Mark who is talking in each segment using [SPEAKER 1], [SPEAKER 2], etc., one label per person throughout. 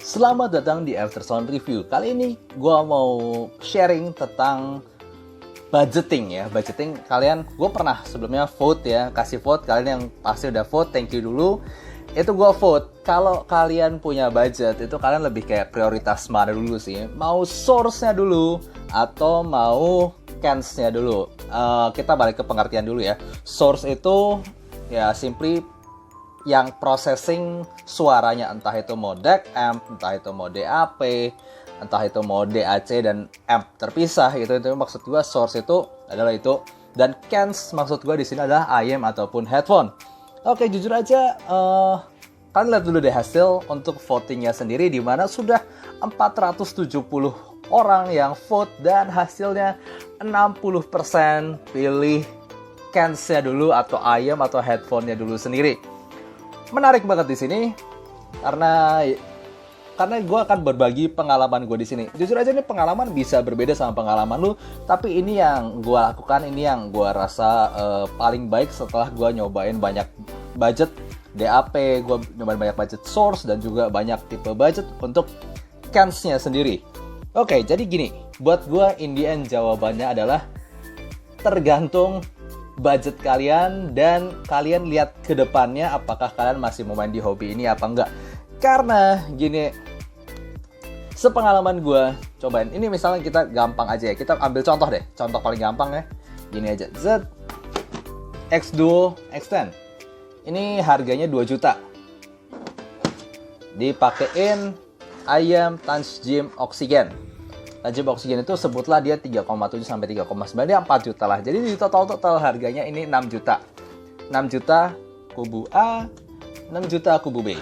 [SPEAKER 1] Selamat datang di Aftersound Review. Kali ini gue mau sharing tentang budgeting ya. Budgeting kalian, gue pernah sebelumnya vote ya, kasih vote. Kalian yang pasti udah vote, thank you dulu. Itu gue vote, kalau kalian punya budget, itu kalian lebih kayak prioritas mana dulu sih? Mau source-nya dulu atau mau cans-nya dulu? Kita balik ke pengertian dulu ya. Source itu ya simply yang processing suaranya, entah itu mau DAC amp, entah itu mau DAP, entah itu mau DAC dan amp terpisah gitu. Itu maksud gue source itu adalah itu. Dan cans maksud gue di sini adalah IM ataupun headphone. Oke, jujur aja kalian lihat dulu deh hasil untuk votingnya sendiri, di mana sudah 470 orang yang vote dan hasilnya 60% pilih cans-nya dulu atau IM atau headphone-nya dulu sendiri. Menarik banget di sini karena gue akan berbagi pengalaman gue di sini. Jujur aja ini pengalaman bisa berbeda sama pengalaman lu, tapi ini yang gue lakukan, ini yang gue rasa paling baik setelah gue nyobain banyak budget DAP, gue nyobain banyak budget source dan juga banyak tipe budget untuk cans-nya sendiri. Oke, jadi gini, buat gue in the end jawabannya adalah tergantung budget kalian dan kalian lihat ke depannya apakah kalian masih mau main di hobi ini apa enggak. Karena gini, sepengalaman gue cobain ini, misalnya kita gampang aja ya, kita ambil contoh deh, contoh paling gampang ya, gini aja, Z X Duo X10 ini harganya 2 juta, dipakein IM Tanzim Oxygen. Tanzim Oxygen itu sebutlah dia 3,7 sampai 3,9, dia 4 juta lah. Jadi di total harganya ini 6 juta. 6 juta kubu A, 6 juta kubu B.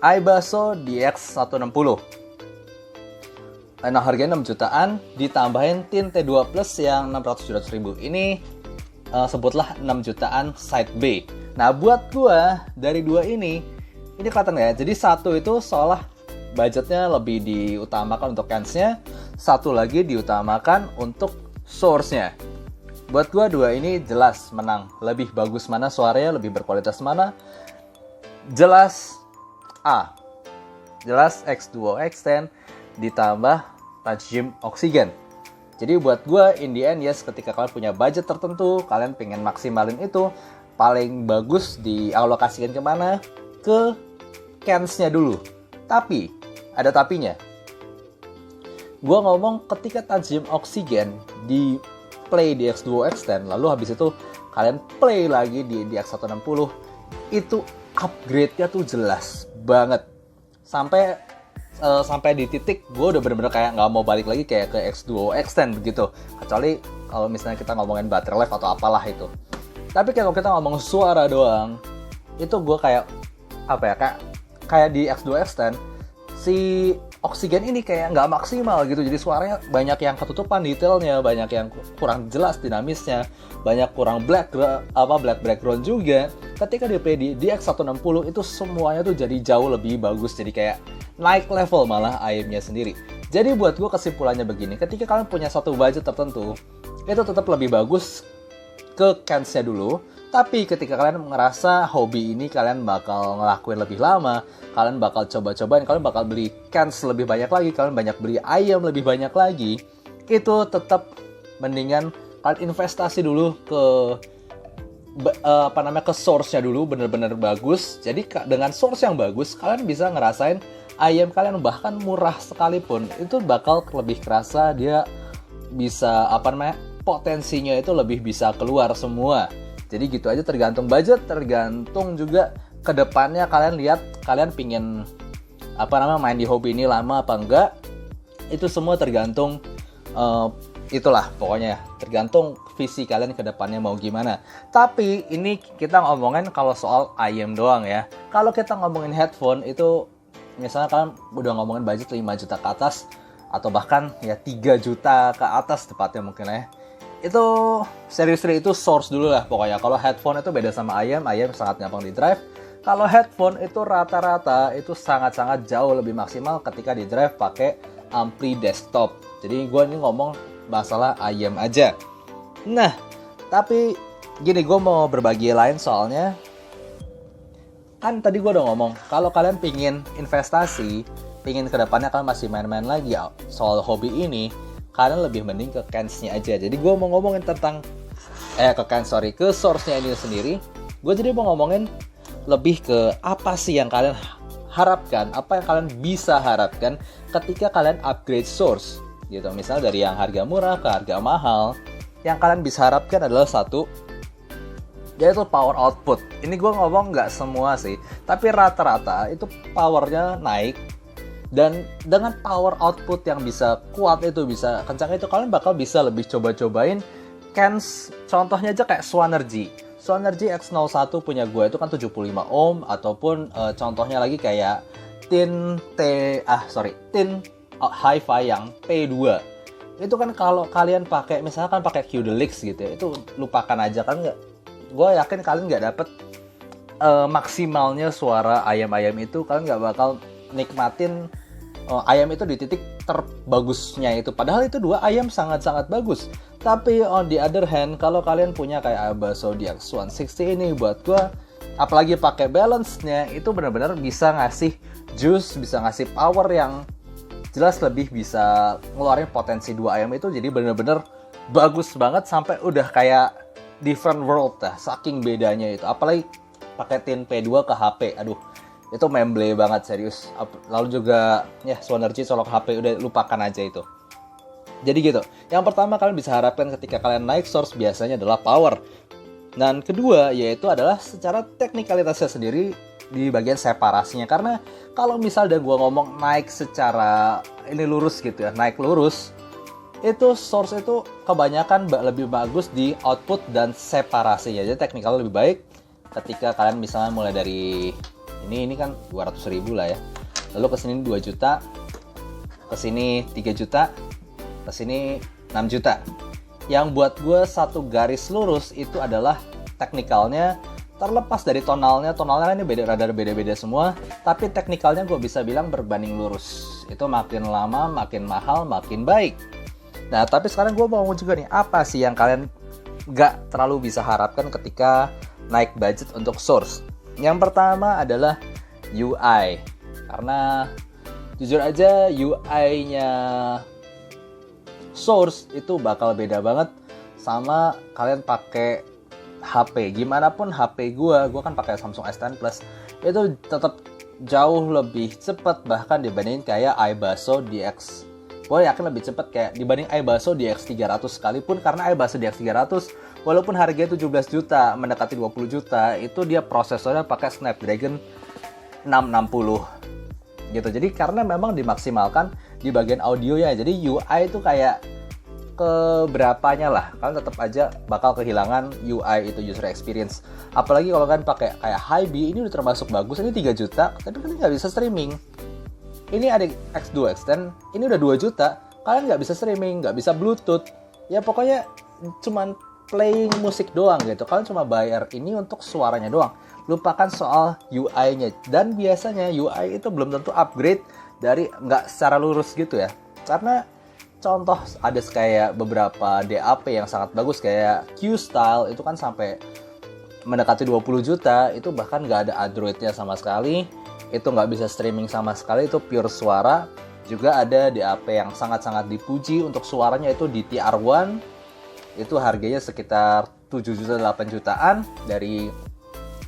[SPEAKER 1] iBasso DX160. Nah, harganya 6 jutaan, ditambahin tin T2 Plus yang 600-700 ribu. Ini sebutlah 6 jutaan side B. Nah, buat gua dari dua ini kelihatan ya. Jadi satu itu seolah budgetnya lebih diutamakan untuk cans-nya, satu lagi diutamakan untuk source-nya. Buat gua dua ini jelas menang. Lebih bagus mana suaranya, lebih berkualitas mana? Jelas A. Jelas X Duo X10 ditambah Tanzim Oxygen. Jadi buat gua in the end yes, ketika kalian punya budget tertentu, kalian pengen maksimalin itu, paling bagus dialokasikan kemana? Ke cans-nya dulu. Tapi ada tapinya. Gue ngomong ketika Tanzim Oxygen di play di X Duo X10, lalu habis itu kalian play lagi di X160, itu upgrade-nya tuh jelas banget. Sampai di titik gue udah bener-bener kayak nggak mau balik lagi kayak ke X Duo X10 begitu. Kecuali kalau misalnya kita ngomongin battery life atau apalah itu. Tapi kalau kita ngomong suara doang, itu gue kayak apa ya, kayak di X Duo X10 si Oxygen ini kayak nggak maksimal gitu. Jadi suaranya banyak yang ketutupan detailnya, banyak yang kurang jelas dinamisnya, banyak kurang black background juga. Ketika di play di X160 itu semuanya tuh jadi jauh lebih bagus, jadi kayak naik level malah IM-nya sendiri. Jadi buat gue kesimpulannya begini, ketika kalian punya satu budget tertentu, itu tetap lebih bagus ke cans-nya dulu. Tapi ketika kalian ngerasa hobi ini kalian bakal ngelakuin lebih lama, kalian bakal coba-cobain, kalian bakal beli cans lebih banyak lagi, kalian banyak beli IM lebih banyak lagi, itu tetap mendingan kalian investasi dulu ke ke source-nya dulu, bener-bener bagus. Jadi dengan source yang bagus, kalian bisa ngerasain IM kalian bahkan murah sekalipun, itu bakal lebih kerasa, dia bisa potensinya itu lebih bisa keluar semua. Jadi gitu aja, tergantung budget, tergantung juga kedepannya kalian lihat, kalian pingin main di hobi ini lama apa enggak. Itu semua tergantung itulah pokoknya, tergantung visi kalian kedepannya mau gimana. Tapi ini kita ngomongin kalau soal IM doang ya. Kalau kita ngomongin headphone itu, misalnya kalian udah ngomongin budget 5 juta ke atas, atau bahkan ya 3 juta ke atas tepatnya mungkin ya, itu serius-serius itu source dulu lah pokoknya. Kalau headphone itu beda sama IM sangat gampang di drive. Kalau headphone itu rata-rata itu sangat-sangat jauh lebih maksimal ketika di drive pakai ampli desktop. Jadi gue ini ngomong masalah IM aja. Nah, tapi gini, gue mau berbagi lain soalnya kan tadi gue udah ngomong, kalau kalian pingin investasi, pingin kedepannya kalian masih main-main lagi soal hobi ini, kalian lebih mending ke Kens-nya aja. Jadi gue mau ngomongin tentang ke source-nya ini sendiri. Gue jadi mau ngomongin lebih ke apa sih yang kalian harapkan, apa yang kalian bisa harapkan ketika kalian upgrade source gitu. Misal dari yang harga murah ke harga mahal, yang kalian bisa harapkan adalah satu, yaitu power output. Ini gue ngomong nggak semua sih, tapi rata-rata itu powernya naik. Dan dengan power output yang bisa kuat itu, bisa kencang itu, kalian bakal bisa lebih coba-cobain Kens. Contohnya aja kayak Swanergy X01 punya gue itu kan 75 ohm, ataupun contohnya lagi kayak tin Hi-Fi yang P2. Itu kan kalau kalian pakai, misalkan pakai Q-Delix gitu ya, itu lupakan aja kan, nggak, gue yakin kalian nggak dapet maksimalnya suara ayam-ayam itu. Kalian nggak bakal nikmatin ayam itu di titik terbagusnya itu. Padahal itu dua ayam sangat-sangat bagus. Tapi on the other hand, kalau kalian punya kayak Abaso DX160 ini, buat gue, apalagi pakai balance-nya, itu benar-benar bisa ngasih juice, bisa ngasih power yang jelas lebih bisa ngeluarin potensi dua ayam itu. Jadi benar-benar bagus banget, sampai udah kayak different world dah, saking bedanya itu. Apalagi pakai tin P2 ke HP, aduh, itu memble banget, serius. Lalu juga ya Swanergy colok HP, udah lupakan aja itu. Jadi gitu, yang pertama kalian bisa harapkan ketika kalian naik source biasanya adalah power. Dan kedua yaitu adalah secara teknikalitasnya sendiri di bagian separasinya. Karena kalau misal dan gua ngomong naik secara ini lurus gitu ya, naik lurus, itu source itu kebanyakan lebih bagus di output dan separasinya. Jadi teknikal lebih baik ketika kalian misalnya mulai dari ini kan 200.000 lah ya, lalu kesini 2 juta, kesini 3 juta, kesini 6 juta. Yang buat gue satu garis lurus itu adalah teknikalnya, terlepas dari tonalnya ini rada beda-beda semua, tapi teknikalnya gue bisa bilang berbanding lurus. Itu makin lama makin mahal makin baik. Nah, tapi sekarang gue mau juga nih, apa sih yang kalian gak terlalu bisa harapkan ketika naik budget untuk source? Yang pertama adalah UI. Karena jujur aja UI-nya source itu bakal beda banget sama kalian pakai HP. Gimana pun HP gue kan pakai Samsung S10 Plus, itu tetap jauh lebih cepat bahkan dibandingin kayak Abaso DX. Gue yakin lebih cepat kayak dibanding Abaso DX300 sekalipun, karena Abaso DX300 walaupun harganya 17 juta mendekati 20 juta, itu dia prosesornya pakai Snapdragon 660 gitu. Jadi karena memang dimaksimalkan di bagian audionya, jadi UI itu kayak keberapanya lah, kalian tetap aja bakal kehilangan UI itu, user experience. Apalagi kalau kan pakai kayak Hi-B, ini udah termasuk bagus, ini 3 juta, tapi kan nggak bisa streaming. Ini ada X2 Extend, ini udah 2 juta, kalian nggak bisa streaming, nggak bisa Bluetooth. Ya pokoknya cuman playing musik doang gitu. Kalian cuma bayar ini untuk suaranya doang. Lupakan soal UI-nya. Dan biasanya UI itu belum tentu upgrade dari nggak secara lurus gitu ya. Karena contoh ada kayak beberapa DAP yang sangat bagus kayak Q-Style itu kan sampai mendekati 20 juta, itu bahkan nggak ada Android-nya sama sekali. Itu nggak bisa streaming sama sekali, itu pure suara. Juga ada DAP yang sangat-sangat dipuji untuk suaranya, itu di TR1. Itu harganya sekitar 7 juta 8 jutaan. Dari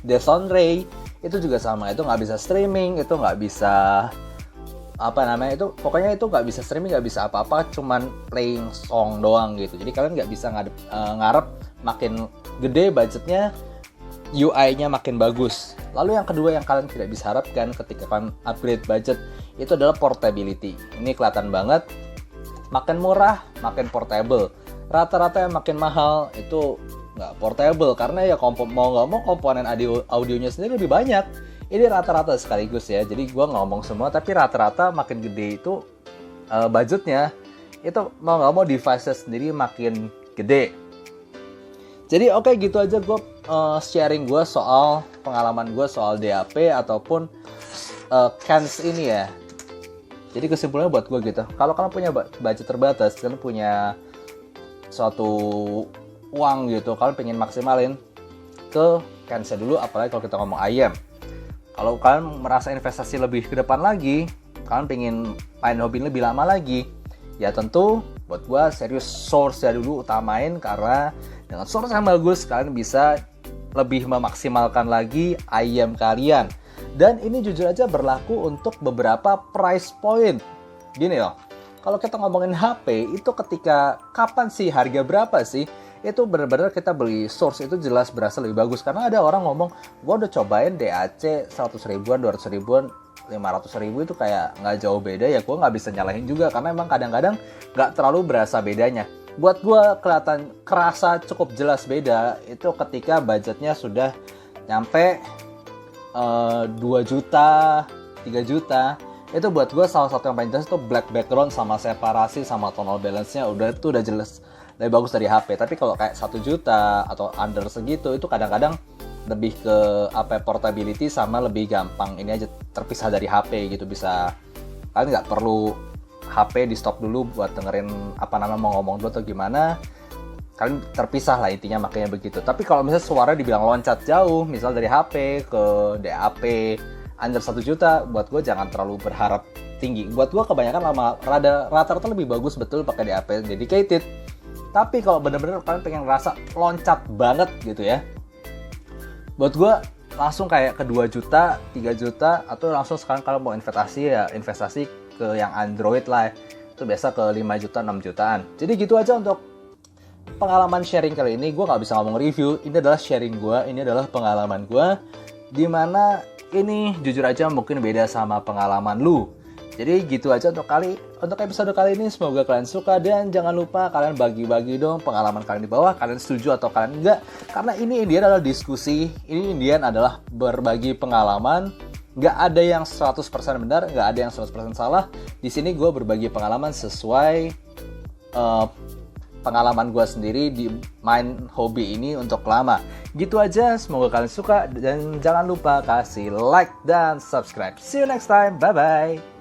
[SPEAKER 1] Deson Ray itu juga sama, itu nggak bisa streaming, itu nggak bisa itu pokoknya itu nggak bisa streaming, nggak bisa apa-apa, cuman playing song doang gitu. Jadi kalian nggak bisa ngarep makin gede budgetnya UI-nya makin bagus. Lalu yang kedua yang kalian tidak bisa harapkan ketika kalian upgrade budget itu adalah portability. Ini kelihatan banget, makin murah makin portable. Rata-rata yang makin mahal itu nggak portable karena ya mau nggak mau komponen audionya sendiri lebih banyak. Ini rata-rata sekaligus ya, jadi gue ngomong semua, tapi rata-rata makin gede itu budgetnya, itu mau nggak mau devices sendiri makin gede. Jadi oke, gitu aja gue sharing gue soal pengalaman gue soal DAP ataupun Kens ini ya. Jadi kesimpulannya buat gue gitu, kalau kalian punya budget terbatas, kalian punya suatu uang gitu, kalian pengen maksimalin ke Kensnya dulu, apalagi kalau kita ngomong ayam. Kalau kalian merasa investasi lebih ke depan lagi, kalian pengen main hobi lebih lama lagi, ya tentu buat gue serius source ya dulu utamain, karena dengan source yang bagus kalian bisa lebih memaksimalkan lagi IM kalian. Dan ini jujur aja berlaku untuk beberapa price point. Gini loh, kalau kita ngomongin HP itu ketika kapan sih, harga berapa sih, itu benar-benar kita beli source itu jelas berasa lebih bagus. Karena ada orang ngomong, gue udah cobain DAC 100 ribuan, 200 ribuan, 500 ribu itu kayak nggak jauh beda. Ya gue nggak bisa nyalahin juga, karena emang kadang-kadang nggak terlalu berasa bedanya. Buat gue kerasa cukup jelas beda itu ketika budgetnya sudah nyampe 2 juta, 3 juta. Itu buat gue salah satu yang paling jelas itu black background sama separasi sama tonal balance-nya udah jelas lebih bagus dari HP. Tapi kalau kayak 1 juta atau under segitu itu kadang-kadang lebih ke portability sama lebih gampang ini aja terpisah dari HP gitu. Bisa kalian nggak perlu HP di stop dulu buat dengerin mau ngomong dulu atau gimana, kalian terpisah lah intinya, makanya begitu. Tapi kalau misalnya suara dibilang loncat jauh, misal dari HP ke DAP under 1 juta, buat gue jangan terlalu berharap tinggi. Buat gue kebanyakan rata-rata lebih bagus betul pakai DAP dedicated. Tapi kalau bener-bener kalian pengen ngerasa loncat banget gitu ya, buat gue langsung kayak ke 2 juta, 3 juta, atau langsung sekarang kalau mau investasi ke yang Android lah. Itu biasa ke 5 juta, 6 jutaan. Jadi gitu aja untuk pengalaman sharing kali ini. Gue gak bisa ngomong review, ini adalah sharing gue, ini adalah pengalaman gue, dimana ini jujur aja mungkin beda sama pengalaman lu. Jadi gitu aja untuk episode kali ini. Semoga kalian suka, dan jangan lupa kalian bagi-bagi dong pengalaman kalian di bawah. Kalian setuju atau kalian enggak? Karena ini Indian adalah diskusi, ini Indian adalah berbagi pengalaman. Nggak ada yang 100% benar, nggak ada yang 100% salah. Di sini gue berbagi pengalaman sesuai pengalaman gue sendiri di main hobi ini untuk lama. Gitu aja, semoga kalian suka, dan jangan lupa kasih like dan subscribe. See you next time, bye-bye.